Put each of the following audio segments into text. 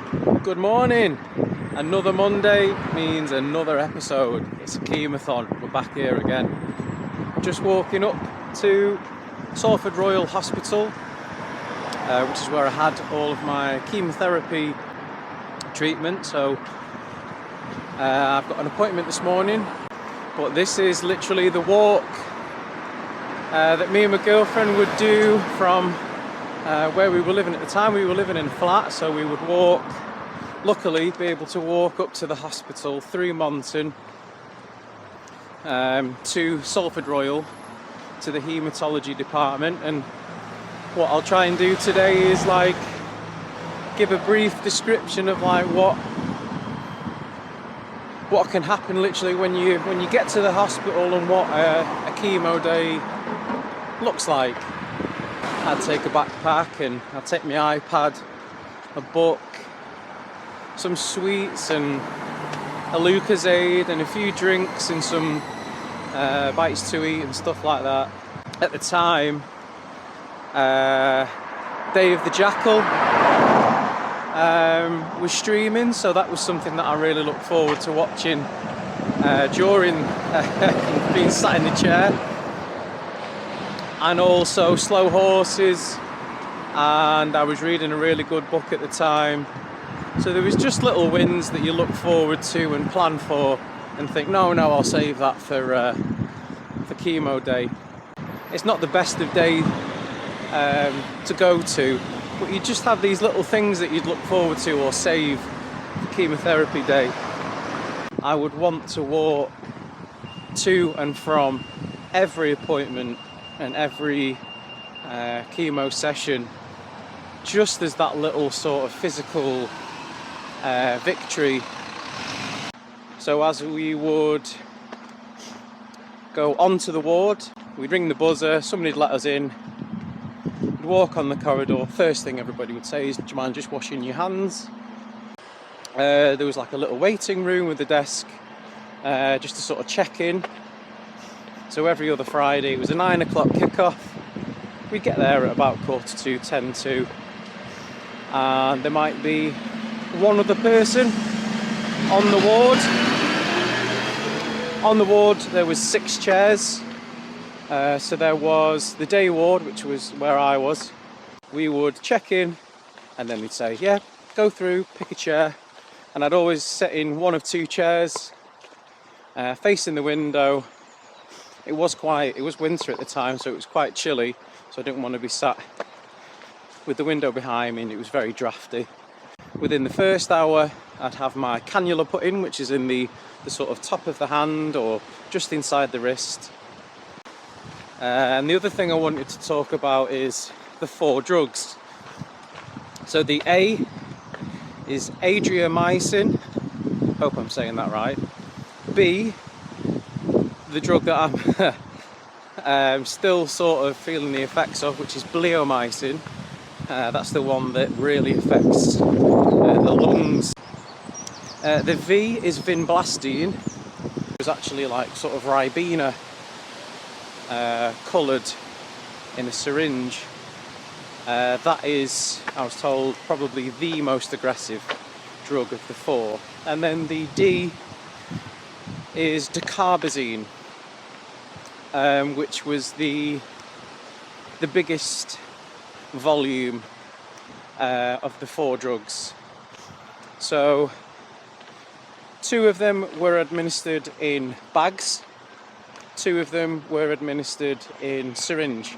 Good morning. Another Monday means another episode. It's a chemothon. We're back here again. Just walking up to Salford Royal Hospital, which is where I had all of my chemotherapy treatment. So I've got an appointment this morning, but this is literally the walk that me and my girlfriend would do from where we were living at the time. We were living in a flat, so we would walk, luckily be able to walk up to the hospital through Monton to Salford Royal, to the haematology department. And what I'll try and do today is give a brief description of what can happen literally when you get to the hospital, and what a chemo day looks like. I'd take a backpack and I'd take my iPad, a book, some sweets and a Lucozade and a few drinks and some bites to eat and stuff like that. At the time, Day of the Jackal was streaming, so that was something that I really looked forward to watching during being sat in the chair. And also Slow Horses, and I was reading a really good book at the time. So there was just little wins that you look forward to and plan for and think, no, I'll save that for chemo day. It's not the best of day to go to, but you just have these little things that you'd look forward to or save for chemotherapy day. I would want to walk to and from every appointment and every chemo session, just as that little sort of physical victory. So as we would go onto the ward, we'd ring the buzzer, somebody'd let us in, we'd walk on the corridor. First thing everybody would say is, do you mind just washing your hands? There was a little waiting room with a desk, just to sort of check in. So every other Friday it was a 9 o'clock kickoff. We'd get there at about 10:45, 10 to, and there might be one other person on the ward. On the ward there was 6 chairs. So there was the day ward, which was where I was. We would check in and then we'd say, yeah, go through, pick a chair. And I'd always sit in one of 2 chairs, facing the window. It was winter at the time, so it was quite chilly, so I didn't want to be sat with the window behind me, and it was very drafty. Within the first hour, I'd have my cannula put in, which is in the sort of top of the hand or just inside the wrist. And the other thing I wanted to talk about is the 4 drugs. So the A is adriamycin, hope I'm saying that right. B, the drug that I'm still sort of feeling the effects of, which is bleomycin. That's the one that really affects the lungs. The V is vinblastine. It was actually sort of Ribena coloured in a syringe. That is, I was told, probably the most aggressive drug of the 4. And then the D is dacarbazine, which was the biggest volume of the 4 drugs. So 2 of them were administered in bags, 2 of them were administered in syringe.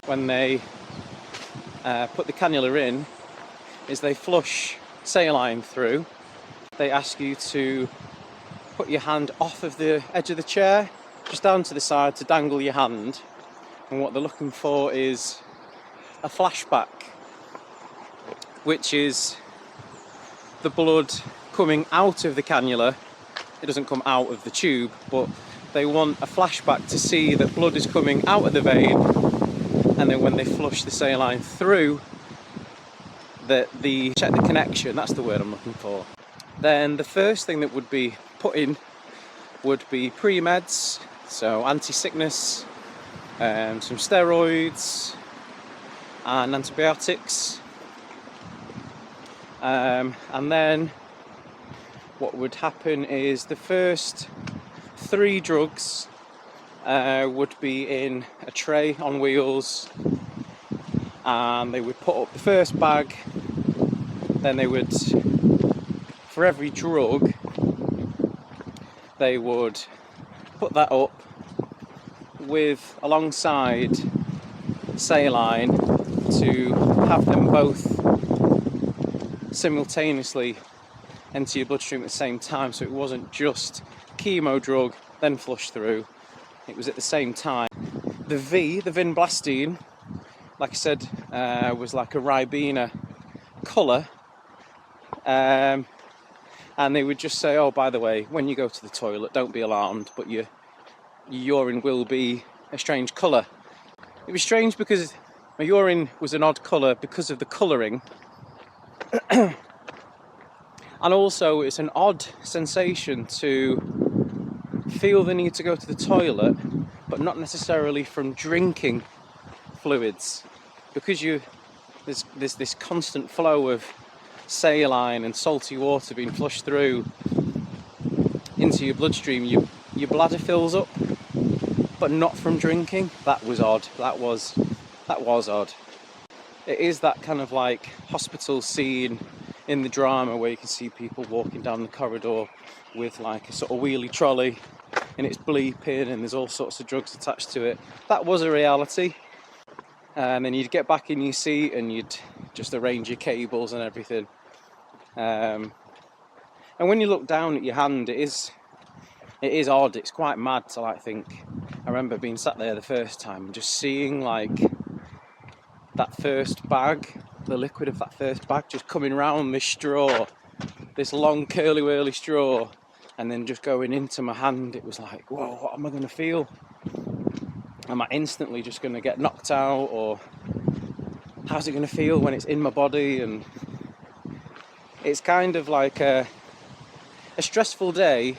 When they put the cannula in, is they flush saline through. They ask you to put your hand off of the edge of the chair, just down to the side, to dangle your hand. And what they're looking for is a flashback, which is the blood coming out of the cannula. It doesn't come out of the tube, but they want a flashback to see that blood is coming out of the vein, and then when they flush the saline through, check the connection, that's the word I'm looking for. Then the first thing that would be put in would be pre-meds, so anti-sickness, some steroids and antibiotics. And then what would happen is the first 3 drugs would be in a tray on wheels, and they would put up the first bag. Then they would, for every drug, they would put that up with alongside saline to have them both simultaneously enter your bloodstream at the same time, so it wasn't just chemo drug then flush through, it was at the same time. The vinblastine, like I said, was like a Ribena colour, and they would just say, oh, by the way, when you go to the toilet, don't be alarmed, but your urine will be a strange colour. It was strange because my urine was an odd colour because of the colouring. And also it's an odd sensation to feel the need to go to the toilet, but not necessarily from drinking fluids, because there's this constant flow of saline and salty water being flushed through into your bloodstream. Your bladder fills up, but not from drinking. That was odd. That was odd. It is that kind of like hospital scene in the drama where you can see people walking down the corridor with like a sort of wheelie trolley and it's bleeping and there's all sorts of drugs attached to it. That was a reality. And then you'd get back in your seat and you'd just arrange your cables and everything. And when you look down at your hand, it is odd. It's quite mad to like think. I remember being sat there the first time and just seeing like that first bag, the liquid of that first bag just coming round this straw, this long curly whirly straw, and then just going into my hand. It was like, whoa, what am I going to feel? Am I instantly just going to get knocked out, or how's it going to feel when it's in my body? And it's kind of like a stressful day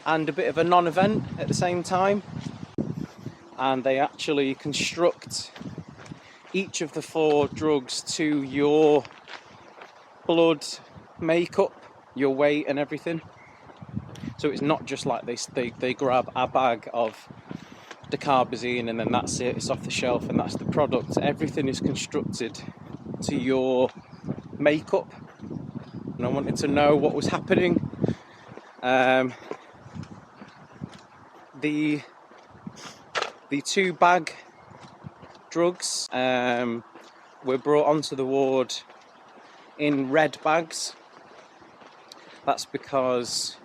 and a bit of a non-event at the same time. And they actually construct each of the 4 drugs to your blood makeup, your weight and everything. So it's not just like they grab a bag of dacarbazine and then that's it, it's off the shelf and that's the product. Everything is constructed to your makeup, and I wanted to know what was happening. The 2 bag drugs were brought onto the ward in red bags. That's because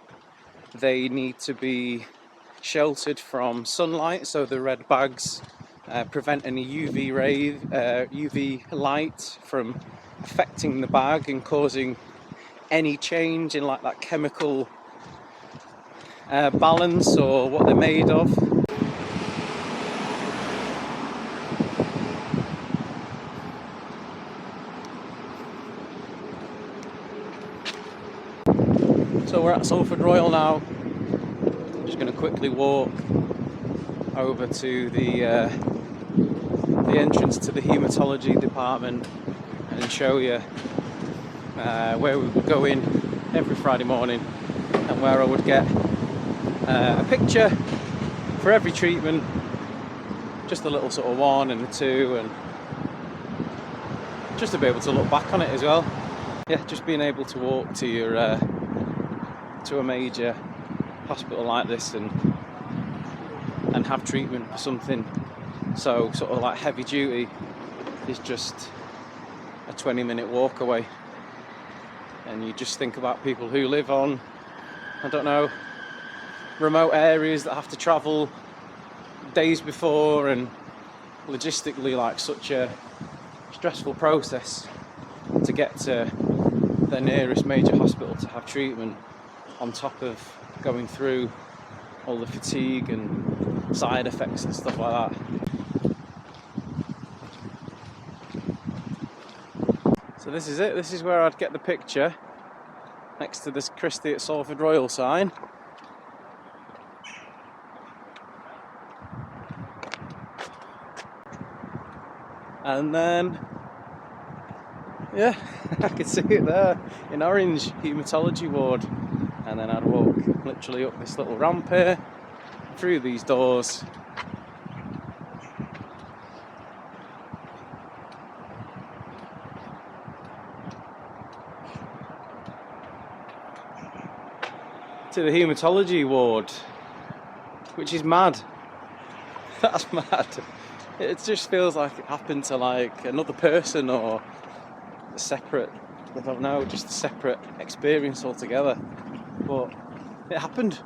they need to be sheltered from sunlight, so the red bags prevent any UV light from affecting the bag and causing any change in like that chemical balance or what they're made of. So we're at Salford Royal now. Just going to quickly walk over to the entrance to the haematology department and show you where we would go in every Friday morning and where I would get a picture for every treatment, just a little sort of 1 and a 2, and just to be able to look back on it as well. Yeah, just being able to walk to your to a major hospital like this and have treatment for something so sort of like heavy duty is just a 20-minute walk away. And you just think about people who live on, I don't know, remote areas that have to travel days before, and logistically like such a stressful process to get to the nearest major hospital to have treatment, on top of going through all the fatigue and side effects and stuff like that. So this is it. This is where I'd get the picture, next to this Christie at Salford Royal sign. And then Yeah, I could see it there in orange, haematology ward. And then I'd walk literally up this little ramp here, through these doors. To the haematology ward, which is mad. That's mad. It just feels like it happened to like another person or a separate, I don't know, just a separate experience altogether. But it happened.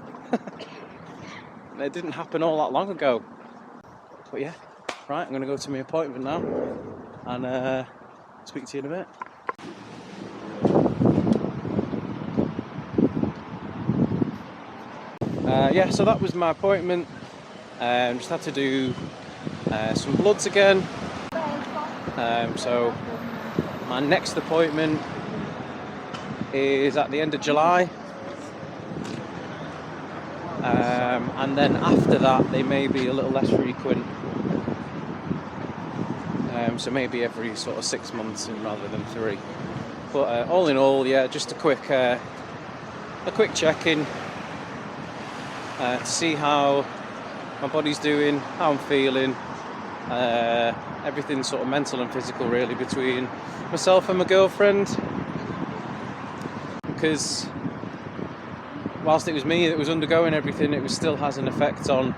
It didn't happen all that long ago. But yeah, right, I'm going to go to my appointment now and speak to you in a bit. Yeah, so that was my appointment. Just had to do some bloods again. So my next appointment is at the end of July. And then after that they may be a little less frequent. So maybe every sort of 6 months rather than 3. But all in all, yeah, just a quick check-in to see how my body's doing, how I'm feeling, everything sort of mental and physical really between myself and my girlfriend, because whilst it was me that was undergoing everything, it still has an effect on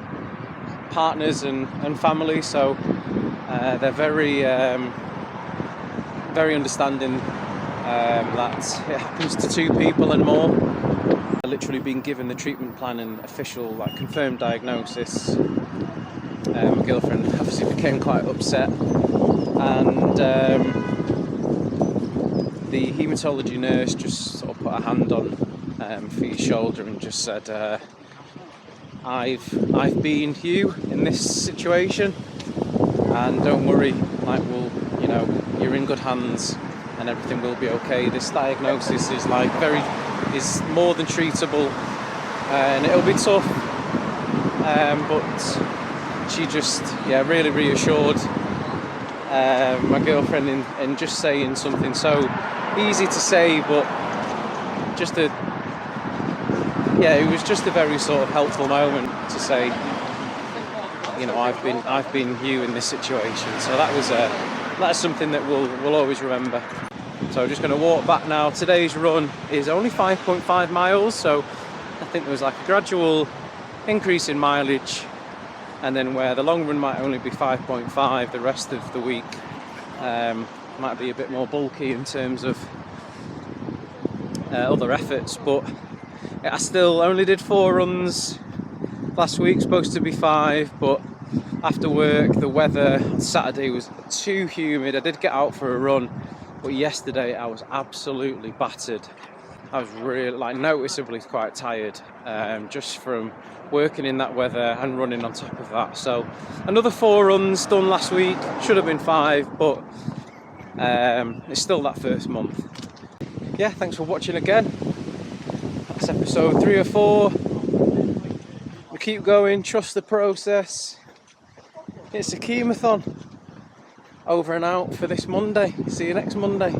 partners and family, so they're very understanding that it happens to 2 people and more. Literally being given the treatment plan and official, like, confirmed diagnosis. My girlfriend obviously became quite upset, and the haematology nurse just sort of put a hand on Fee's shoulder and just said, I've been you in this situation, and don't worry, like, you're in good hands and everything will be okay. This diagnosis is is more than treatable, and it'll be tough, but she just really reassured my girlfriend in just saying something so easy to say, but it was just a very sort of helpful moment to say, I've been you in this situation. So that's something that we'll always remember. So I'm just going to walk back now. Today's run is only 5.5 miles, so I think there was like a gradual increase in mileage, and then where the long run might only be 5.5, the rest of the week might be a bit more bulky in terms of other efforts. But I still only did 4 runs last week, supposed to be 5, but after work the weather on Saturday was too humid. I did get out for a run, but yesterday I was absolutely battered. I was really noticeably quite tired, just from working in that weather and running on top of that. So another 4 runs done last week, should have been 5, but it's still that first month. Yeah, thanks for watching again. That's episode 3 or 4. We keep going, trust the process. It's a chemothon. Over and out for this Monday. See you next Monday.